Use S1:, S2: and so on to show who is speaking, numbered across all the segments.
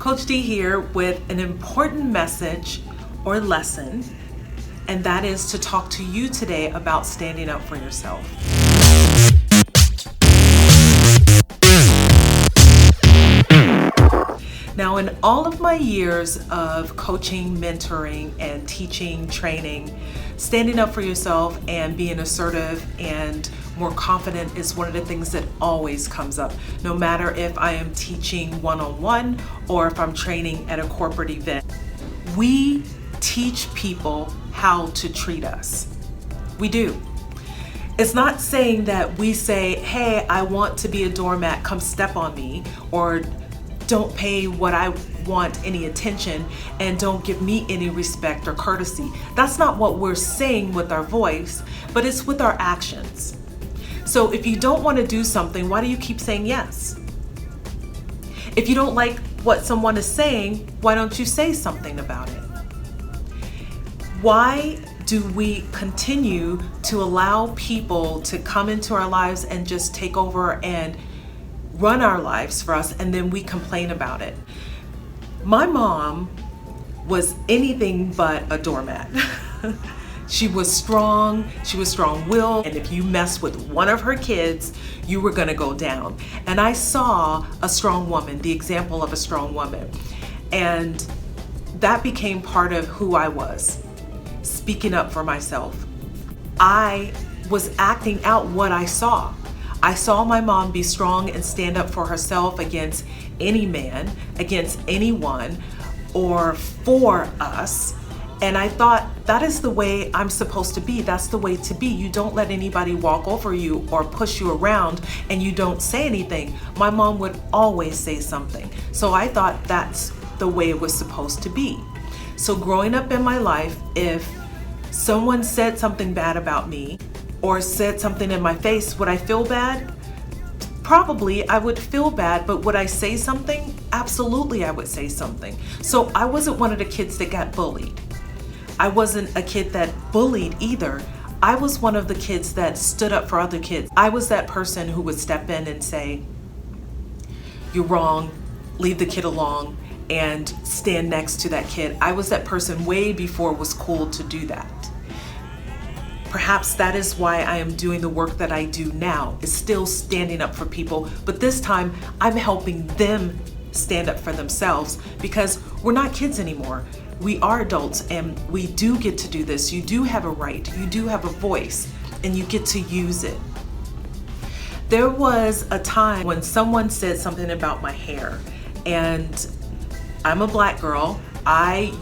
S1: Coach D here with an important message or lesson, and that is to talk to you today about standing up for yourself. Now, in all of my years of coaching, mentoring, and teaching, training, standing up for yourself and being assertive and more confident is one of the things that always comes up, no matter if I am teaching one-on-one or if I'm training at a corporate event. We teach people how to treat us. We do. It's not saying that we say, hey, I want to be a doormat, come step on me, or don't pay what I want any attention and don't give me any respect or courtesy. That's not what we're saying with our voice, but it's with our actions. So if you don't want to do something, why do you keep saying yes? If you don't like what someone is saying, why don't you say something about it? Why do we continue to allow people to come into our lives and just take over and run our lives for us, and then we complain about it? My mom was anything but a doormat. She was strong, she was strong-willed, and if you messed with one of her kids, you were gonna go down. And I saw a strong woman, the example of a strong woman. And that became part of who I was, speaking up for myself. I was acting out what I saw. I saw my mom be strong and stand up for herself against any man, against anyone, or for us. And I thought, that is the way I'm supposed to be. That's the way to be. You don't let anybody walk over you or push you around and you don't say anything. My mom would always say something. So I thought that's the way it was supposed to be. So growing up in my life, if someone said something bad about me, or said something in my face, would I feel bad? Probably I would feel bad, but would I say something? Absolutely I would say something. So I wasn't one of the kids that got bullied. I wasn't a kid that bullied either. I was one of the kids that stood up for other kids. I was that person who would step in and say, you're wrong, leave the kid alone, and stand next to that kid. I was that person way before it was cool to do that. Perhaps that is why I am doing the work that I do now, is still standing up for people, but this time I'm helping them stand up for themselves, because we're not kids anymore. We are adults and we do get to do this. You do have a right, you do have a voice, and you get to use it. There was a time when someone said something about my hair, and I'm a black girl. I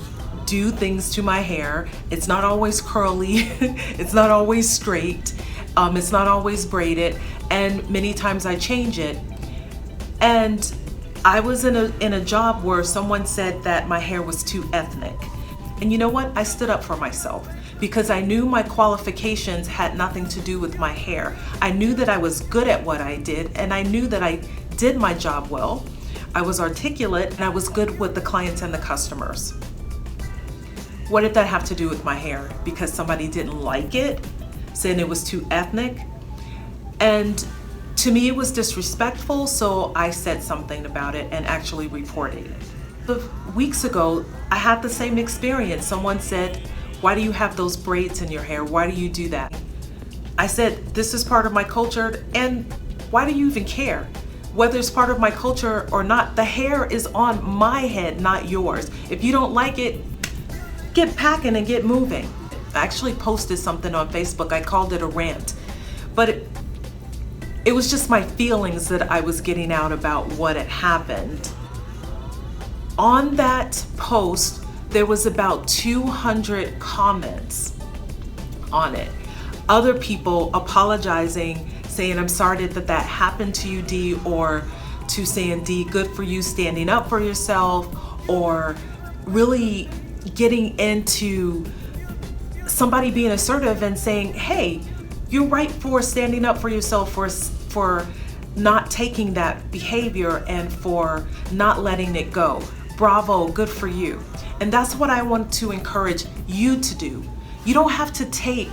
S1: do things to my hair. It's not always curly, it's not always straight, it's not always braided, and many times I change it. And I was in a job where someone said that my hair was too ethnic. And you know what? I stood up for myself because I knew my qualifications had nothing to do with my hair. I knew that I was good at what I did, and I knew that I did my job well. I was articulate, and I was good with the clients and the customers. What did that have to do with my hair? Because somebody didn't like it, saying it was too ethnic? And to me, it was disrespectful, so I said something about it and actually reported it. But weeks ago, I had the same experience. Someone said, why do you have those braids in your hair? Why do you do that? I said, this is part of my culture, and why do you even care? Whether it's part of my culture or not, the hair is on my head, not yours. If you don't like it, get packing and get moving. I actually posted something on Facebook. I called it a rant, but it was just my feelings that I was getting out about what had happened. On that post, there was about 200 comments on it. Other people apologizing, saying, I'm sorry that happened to you, D, or to saying, D, good for you standing up for yourself, or really getting into somebody being assertive and saying, hey, you're right for standing up for yourself, for not taking that behavior and for not letting it go. Bravo, good for you. And that's what I want to encourage you to do. You don't have to take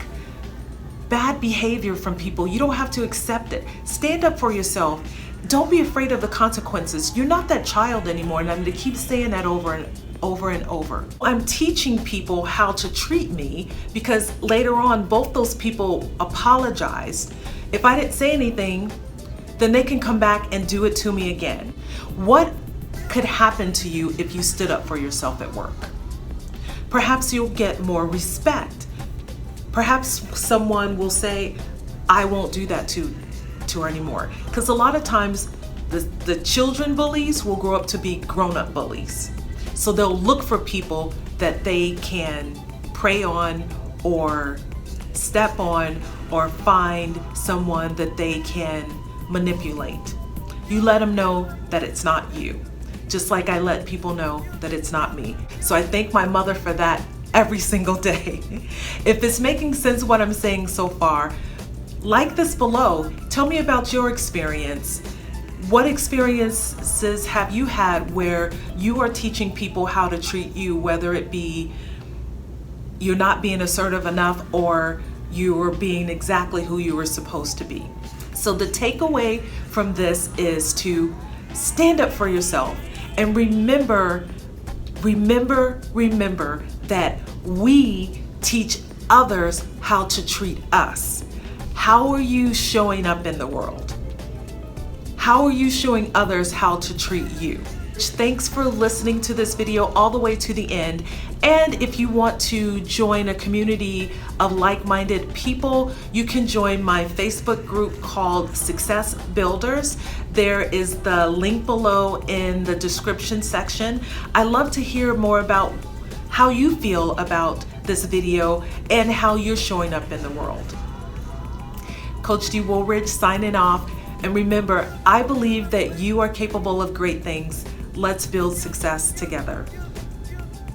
S1: bad behavior from people. You don't have to accept it. Stand up for yourself. don't be afraid of the consequences. You're not that child anymore, and I'm going to keep saying that over and over and over. I'm teaching people how to treat me because later on, both those people apologized. If I didn't say anything, then they can come back and do it to me again. What could happen to you if you stood up for yourself at work? Perhaps you'll get more respect. Perhaps someone will say, I won't do that to her anymore. Because a lot of times the children bullies will grow up to be grown-up bullies. So they'll look for people that they can prey on or step on or find someone that they can manipulate. You let them know that it's not you, just like I let people know that it's not me. So I thank my mother for that every single day. If it's making sense what I'm saying so far, like this below. Tell me about your experience. What experiences have you had where you are teaching people how to treat you, whether it be you're not being assertive enough or you're being exactly who you were supposed to be? So the takeaway from this is to stand up for yourself and remember that we teach others how to treat us. How are you showing up in the world? How are you showing others how to treat you? Thanks for listening to this video all the way to the end. And if you want to join a community of like-minded people, you can join my Facebook group called Success Builders. There is the link below in the description section. I love to hear more about how you feel about this video and how you're showing up in the world. Coach D. Woolridge signing off. And remember, I believe that you are capable of great things. Let's build success together.